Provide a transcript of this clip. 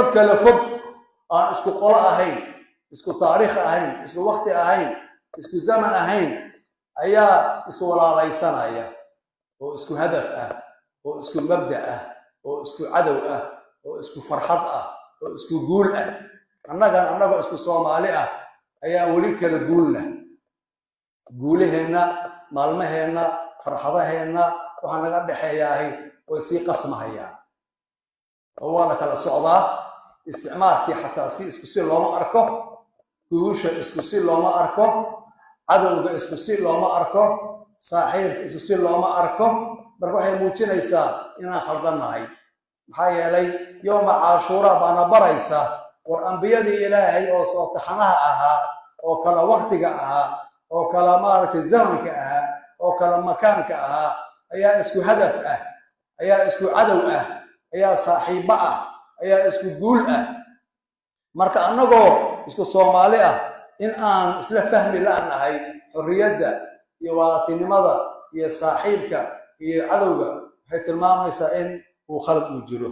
kala fog aan isku qolo ahayn isku taariikh ahayn isku waqti ahayn isku zaman ahayn ayaa iswalaalaysanaya oo isku hadaf ah oo isku mabda ah oo isku cadow ah oo isku farxad ah oo isku guul ah annaga isku Soomaali ah ayaa wali kala guul leh guulaheena maalmaheena farxadaheena waxa naga dhaxeeyahay way si qasmahayaan oo wala kala socdaa isticmaalkii xataa si isku si looma arko guusha isku si looma arko cadowga isku si looma arko saaxiib isku si looma arko marka waxay muujinaysaa inaan khaldanahay maxaa yeelay yawma Ashura baana baraysa war anbiyadii Ilaahay oo soo taxanaha ahaa oo kala waqtiga ahaa oo kala maarkay zamanka ahaa oo kala makaanka ahaa ayaa isku hadaf ah ayaa isku cadow ah ayaa saaxiiba ah ayaa isku guul ah marka annagoo isku Soomaali ah in aan isla fahmi laanahay xorriyadda iyo waqtinimada iyo saaxiibka iyo cadowga waxay tilmaamaysaa in uu khalad u jiro